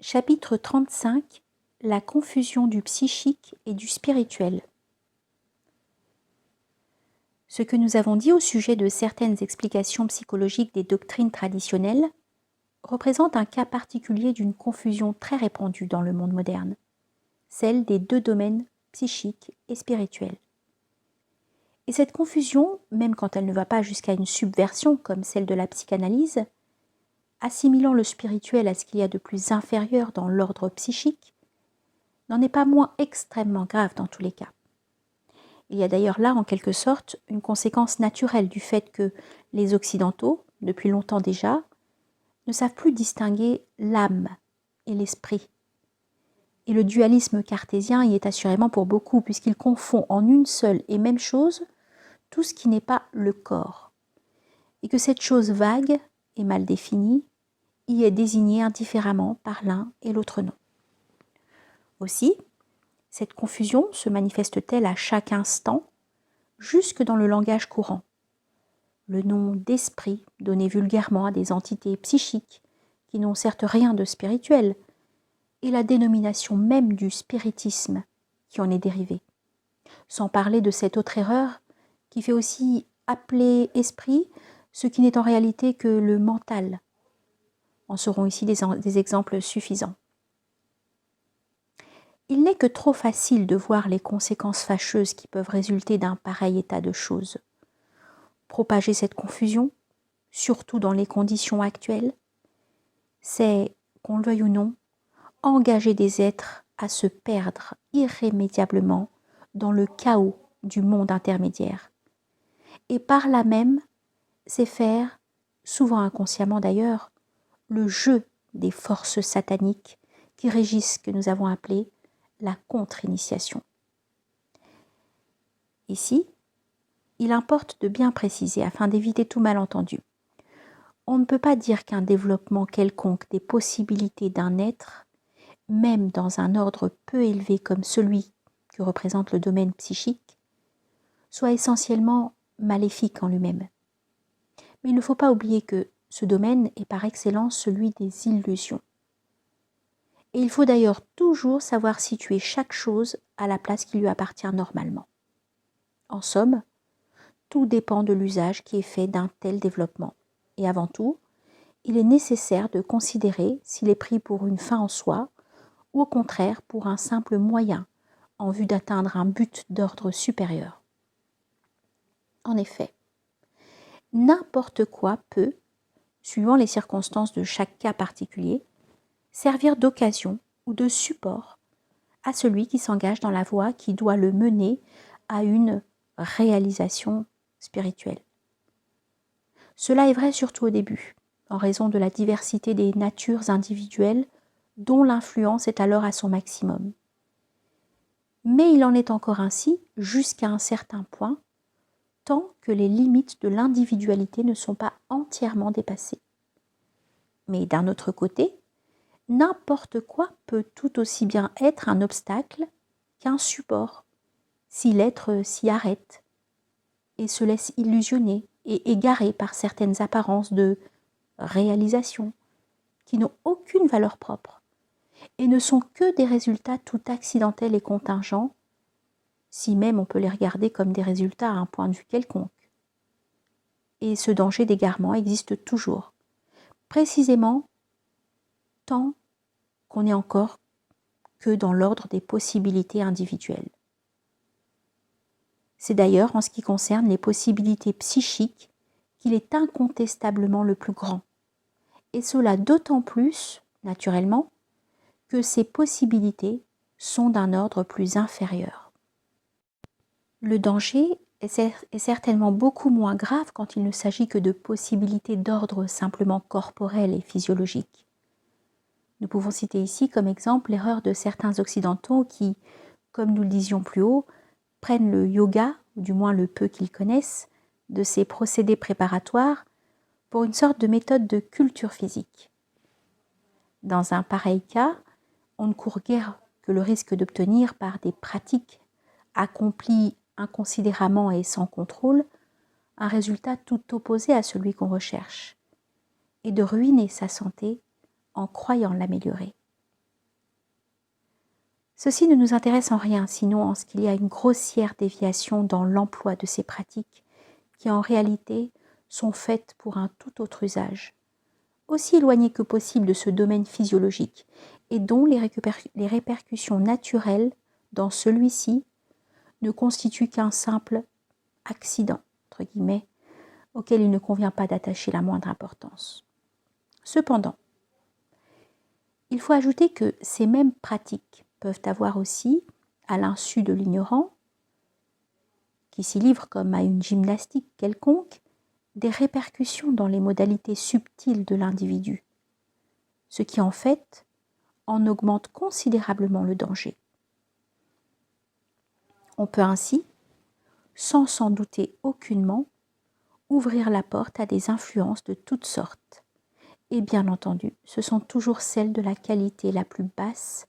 Chapitre 35 La confusion du psychique et du spirituel. Ce que nous avons dit au sujet de certaines explications psychologiques des doctrines traditionnelles représente un cas particulier d'une confusion très répandue dans le monde moderne, celle des deux domaines psychiques et spirituels. Et cette confusion, même quand elle ne va pas jusqu'à une subversion comme celle de la psychanalyse, assimilant le spirituel à ce qu'il y a de plus inférieur dans l'ordre psychique, n'en est pas moins extrêmement grave dans tous les cas. Il y a d'ailleurs là, en quelque sorte, une conséquence naturelle du fait que les Occidentaux, depuis longtemps déjà, ne savent plus distinguer l'âme et l'esprit. Et le dualisme cartésien y est assurément pour beaucoup, puisqu'il confond en une seule et même chose tout ce qui n'est pas le corps, et que cette chose vague et mal définie y est désignée indifféremment par l'un et l'autre nom. Aussi, cette confusion se manifeste-t-elle à chaque instant, jusque dans le langage courant. Le nom d'esprit donné vulgairement à des entités psychiques qui n'ont certes rien de spirituel, et la dénomination même du spiritisme qui en est dérivée. Sans parler de cette autre erreur qui fait aussi appeler esprit ce qui n'est en réalité que le mental. En seront ici des exemples suffisants. Il n'est que trop facile de voir les conséquences fâcheuses qui peuvent résulter d'un pareil état de choses. Propager cette confusion, surtout dans les conditions actuelles, c'est, qu'on le veuille ou non, engager des êtres à se perdre irrémédiablement dans le chaos du monde intermédiaire. Et par là même, c'est faire, souvent inconsciemment d'ailleurs, le jeu des forces sataniques qui régissent ce que nous avons appelé la contre-initiation. Ici, il importe de bien préciser afin d'éviter tout malentendu. On ne peut pas dire qu'un développement quelconque des possibilités d'un être, même dans un ordre peu élevé comme celui que représente le domaine psychique, soit essentiellement maléfique en lui-même. Mais il ne faut pas oublier que ce domaine est par excellence celui des illusions. Et il faut d'ailleurs toujours savoir situer chaque chose à la place qui lui appartient normalement. En somme, tout dépend de l'usage qui est fait d'un tel développement. Et avant tout, il est nécessaire de considérer s'il est pris pour une fin en soi ou au contraire pour un simple moyen en vue d'atteindre un but d'ordre supérieur. En effet, n'importe quoi peut, suivant les circonstances de chaque cas particulier, servir d'occasion ou de support à celui qui s'engage dans la voie qui doit le mener à une réalisation spirituelle. Cela est vrai surtout au début, en raison de la diversité des natures individuelles dont l'influence est alors à son maximum. Mais il en est encore ainsi jusqu'à un certain point, tant que les limites de l'individualité ne sont pas entièrement dépassées. Mais d'un autre côté, n'importe quoi peut tout aussi bien être un obstacle qu'un support, si l'être s'y arrête et se laisse illusionner et égarer par certaines apparences de réalisation qui n'ont aucune valeur propre et ne sont que des résultats tout accidentels et contingents, si même on peut les regarder comme des résultats à un point de vue quelconque. Et ce danger d'égarement existe toujours, précisément tant qu'on n'est encore que dans l'ordre des possibilités individuelles. C'est d'ailleurs en ce qui concerne les possibilités psychiques qu'il est incontestablement le plus grand, et cela d'autant plus, naturellement, que ces possibilités sont d'un ordre plus inférieur. Le danger est certainement beaucoup moins grave quand il ne s'agit que de possibilités d'ordre simplement corporel et physiologique. Nous pouvons citer ici comme exemple l'erreur de certains occidentaux qui, comme nous le disions plus haut, prennent le yoga, ou du moins le peu qu'ils connaissent, de ces procédés préparatoires pour une sorte de méthode de culture physique. Dans un pareil cas, on ne court guère que le risque d'obtenir par des pratiques accomplies inconsidérément et sans contrôle un résultat tout opposé à celui qu'on recherche, et de ruiner sa santé en croyant l'améliorer. Ceci ne nous intéresse en rien, sinon en ce qu'il y a une grossière déviation dans l'emploi de ces pratiques, qui en réalité sont faites pour un tout autre usage, aussi éloigné que possible de ce domaine physiologique, et dont les répercussions naturelles dans celui-ci ne constituent qu'un simple accident, entre guillemets, auquel il ne convient pas d'attacher la moindre importance. Cependant, il faut ajouter que ces mêmes pratiques peuvent avoir aussi, à l'insu de l'ignorant, qui s'y livre comme à une gymnastique quelconque, des répercussions dans les modalités subtiles de l'individu, ce qui en fait en augmente considérablement le danger. On peut ainsi, sans s'en douter aucunement, ouvrir la porte à des influences de toutes sortes. Et bien entendu, ce sont toujours celles de la qualité la plus basse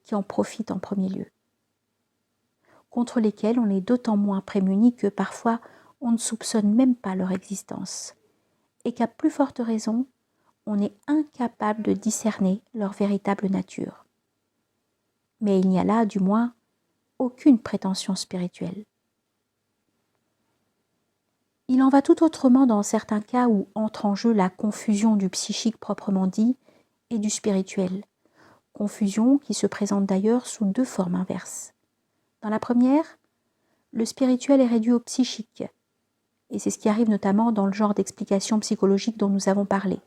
qui en profitent en premier lieu, contre lesquelles on est d'autant moins prémuni que parfois on ne soupçonne même pas leur existence, et qu'à plus forte raison, on est incapable de discerner leur véritable nature. Mais il n'y a là, du moins, aucune prétention spirituelle. Il en va tout autrement dans certains cas où entre en jeu la confusion du psychique proprement dit et du spirituel, confusion qui se présente d'ailleurs sous deux formes inverses. Dans la première, le spirituel est réduit au psychique, et c'est ce qui arrive notamment dans le genre d'explication psychologique dont nous avons parlé.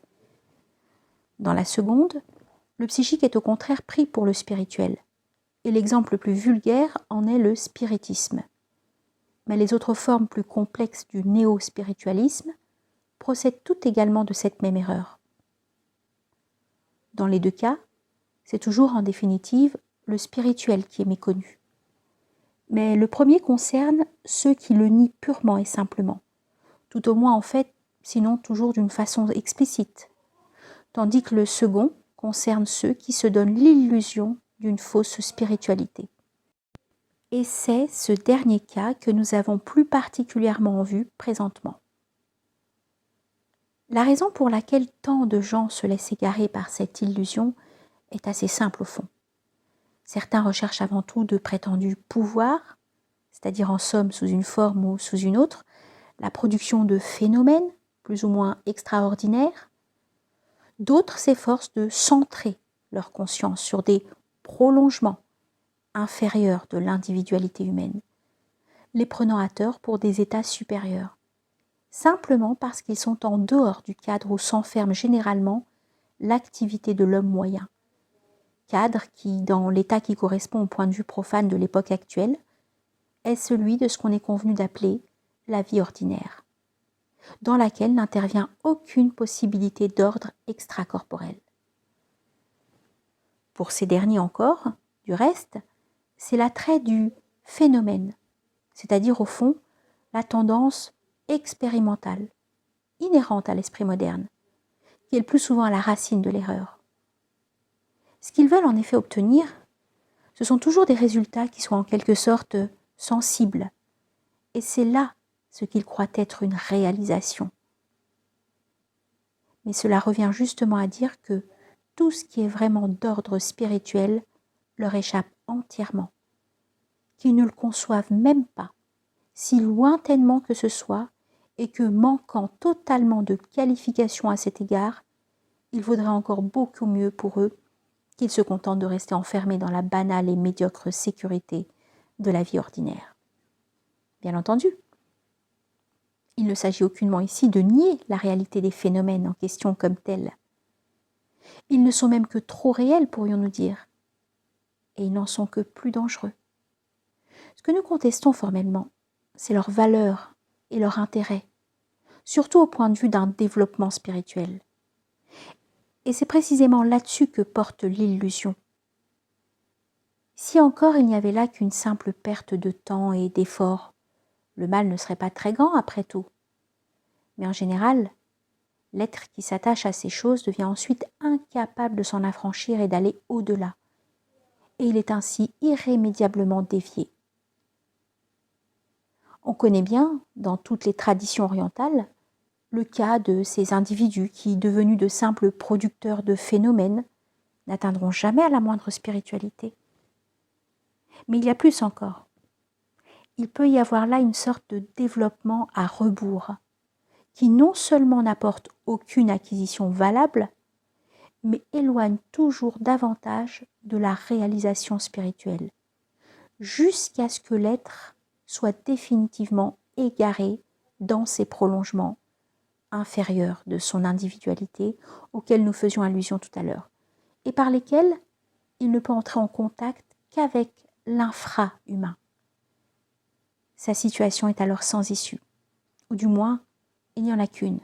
Dans la seconde, le psychique est au contraire pris pour le spirituel, et l'exemple le plus vulgaire en est le spiritisme. Mais les autres formes plus complexes du néo-spiritualisme procèdent toutes également de cette même erreur. Dans les deux cas, c'est toujours en définitive le spirituel qui est méconnu. Mais le premier concerne ceux qui le nient purement et simplement, tout au moins en fait, sinon toujours d'une façon explicite, tandis que le second concerne ceux qui se donnent l'illusion d'une fausse spiritualité. Et c'est ce dernier cas que nous avons plus particulièrement en vue présentement. La raison pour laquelle tant de gens se laissent égarer par cette illusion est assez simple au fond. Certains recherchent avant tout de prétendus pouvoirs, c'est-à-dire en somme sous une forme ou sous une autre, la production de phénomènes plus ou moins extraordinaires. D'autres s'efforcent de centrer leur conscience sur des prolongements inférieurs de l'individualité humaine, les prenant à tort pour des états supérieurs, simplement parce qu'ils sont en dehors du cadre où s'enferme généralement l'activité de l'homme moyen, cadre qui, dans l'état qui correspond au point de vue profane de l'époque actuelle, est celui de ce qu'on est convenu d'appeler la vie ordinaire, dans laquelle n'intervient aucune possibilité d'ordre extracorporel. Pour ces derniers encore, du reste, c'est l'attrait du phénomène, c'est-à-dire au fond la tendance expérimentale, inhérente à l'esprit moderne, qui est le plus souvent à la racine de l'erreur. Ce qu'ils veulent en effet obtenir, ce sont toujours des résultats qui soient en quelque sorte sensibles, et c'est là ce qu'ils croient être une réalisation. Mais cela revient justement à dire que tout ce qui est vraiment d'ordre spirituel leur échappe entièrement, qu'ils ne le conçoivent même pas, si lointainement que ce soit, et que, manquant totalement de qualification à cet égard, il vaudrait encore beaucoup mieux pour eux qu'ils se contentent de rester enfermés dans la banale et médiocre sécurité de la vie ordinaire. Bien entendu, il ne s'agit aucunement ici de nier la réalité des phénomènes en question comme tels. Ils ne sont même que trop réels, pourrions-nous dire, et ils n'en sont que plus dangereux. Ce que nous contestons formellement, c'est leur valeur et leur intérêt, surtout au point de vue d'un développement spirituel. Et c'est précisément là-dessus que porte l'illusion. Si encore il n'y avait là qu'une simple perte de temps et d'effort, le mal ne serait pas très grand après tout. Mais en général, l'être qui s'attache à ces choses devient ensuite incapable de s'en affranchir et d'aller au-delà. Et il est ainsi irrémédiablement dévié. On connaît bien, dans toutes les traditions orientales, le cas de ces individus qui, devenus de simples producteurs de phénomènes, n'atteindront jamais à la moindre spiritualité. Mais il y a plus encore. Il peut y avoir là une sorte de développement à rebours, qui non seulement n'apporte aucune acquisition valable, mais éloigne toujours davantage de la réalisation spirituelle, jusqu'à ce que l'être soit définitivement égaré dans ses prolongements inférieurs de son individualité auxquels nous faisions allusion tout à l'heure, et par lesquels il ne peut entrer en contact qu'avec l'infra-humain. Sa situation est alors sans issue, ou du moins, il n'y en a qu'une,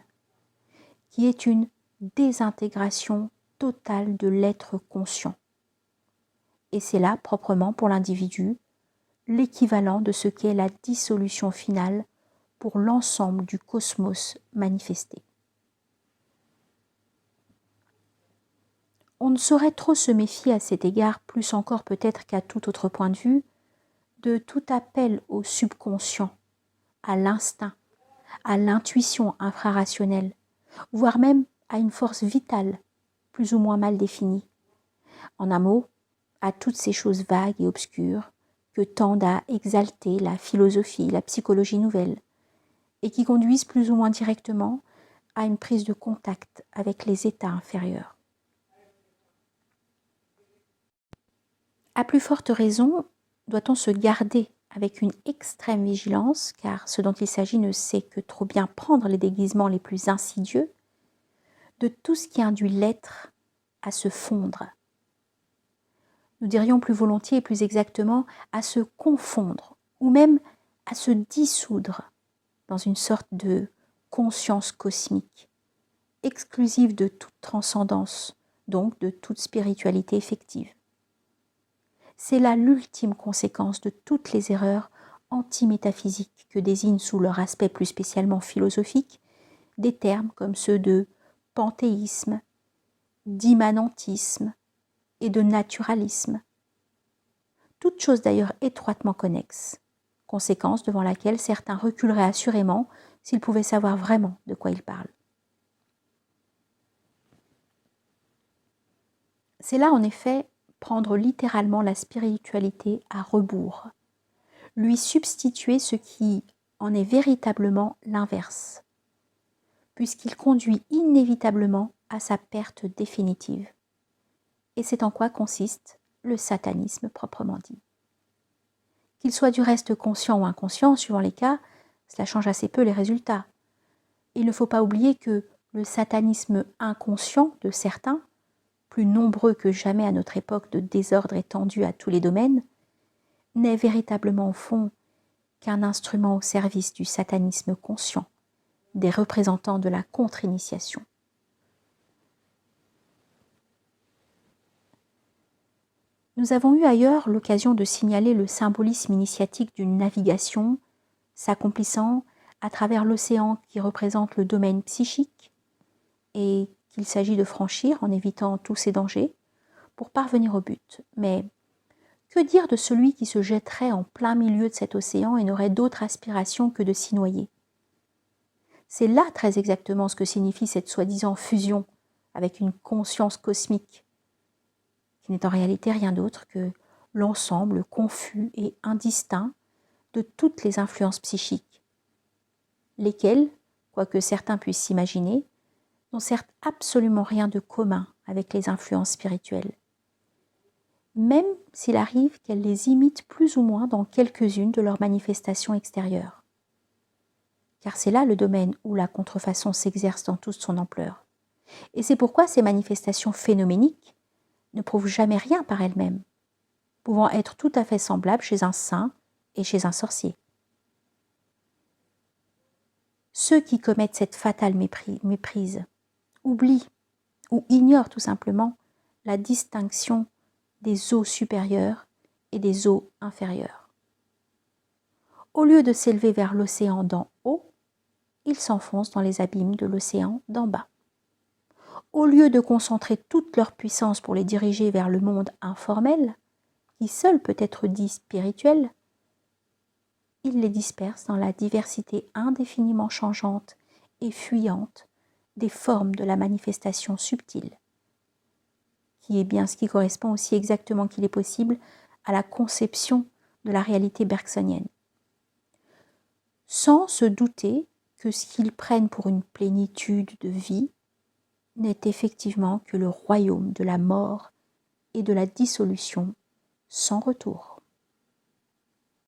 qui est une désintégration totale de l'être conscient. Et c'est là, proprement pour l'individu, l'équivalent de ce qu'est la dissolution finale pour l'ensemble du cosmos manifesté. On ne saurait trop se méfier à cet égard, plus encore peut-être qu'à tout autre point de vue, de tout appel au subconscient, à l'instinct, à l'intuition infrarationnelle, voire même à une force vitale, plus ou moins mal définie. En un mot, à toutes ces choses vagues et obscures que tendent à exalter la philosophie, la psychologie nouvelle, et qui conduisent plus ou moins directement à une prise de contact avec les états inférieurs. À plus forte raison, doit-on se garder avec une extrême vigilance, car ce dont il s'agit ne sait que trop bien prendre les déguisements les plus insidieux, de tout ce qui induit l'être à se fondre. Nous dirions plus volontiers et plus exactement à se confondre, ou même à se dissoudre dans une sorte de conscience cosmique, exclusive de toute transcendance, donc de toute spiritualité effective. C'est là l'ultime conséquence de toutes les erreurs anti-métaphysiques que désignent sous leur aspect plus spécialement philosophique des termes comme ceux de panthéisme, d'immanentisme et de naturalisme. Toutes choses d'ailleurs étroitement connexes, conséquence devant laquelle certains reculeraient assurément s'ils pouvaient savoir vraiment de quoi ils parlent. C'est là en effet prendre littéralement la spiritualité à rebours, lui substituer ce qui en est véritablement l'inverse, puisqu'il conduit inévitablement à sa perte définitive. Et c'est en quoi consiste le satanisme proprement dit. Qu'il soit du reste conscient ou inconscient, suivant les cas, cela change assez peu les résultats. Il ne faut pas oublier que le satanisme inconscient de certains, plus nombreux que jamais à notre époque de désordre étendu à tous les domaines, n'est véritablement au fond qu'un instrument au service du satanisme conscient, des représentants de la contre-initiation. Nous avons eu ailleurs l'occasion de signaler le symbolisme initiatique d'une navigation s'accomplissant à travers l'océan qui représente le domaine psychique et qu'il s'agit de franchir en évitant tous ces dangers pour parvenir au but. Mais que dire de celui qui se jetterait en plein milieu de cet océan et n'aurait d'autre aspiration que de s'y noyer? C'est là très exactement ce que signifie cette soi-disant fusion avec une conscience cosmique, qui n'est en réalité rien d'autre que l'ensemble confus et indistinct de toutes les influences psychiques, lesquelles, quoique certains puissent s'imaginer, n'ont certes absolument rien de commun avec les influences spirituelles, même s'il arrive qu'elles les imitent plus ou moins dans quelques-unes de leurs manifestations extérieures. Car c'est là le domaine où la contrefaçon s'exerce dans toute son ampleur. Et c'est pourquoi ces manifestations phénoméniques ne prouvent jamais rien par elles-mêmes, pouvant être tout à fait semblables chez un saint et chez un sorcier. Ceux qui commettent cette fatale méprise oublient ou ignorent tout simplement la distinction des eaux supérieures et des eaux inférieures. Au lieu de s'élever vers l'océan d'en haut, ils s'enfoncent dans les abîmes de l'océan d'en bas. Au lieu de concentrer toute leur puissance pour les diriger vers le monde informel, qui seul peut être dit spirituel, ils les dispersent dans la diversité indéfiniment changeante et fuyante des formes de la manifestation subtile, qui est bien ce qui correspond aussi exactement qu'il est possible à la conception de la réalité bergsonienne, sans se douter que ce qu'ils prennent pour une plénitude de vie n'est effectivement que le royaume de la mort et de la dissolution sans retour.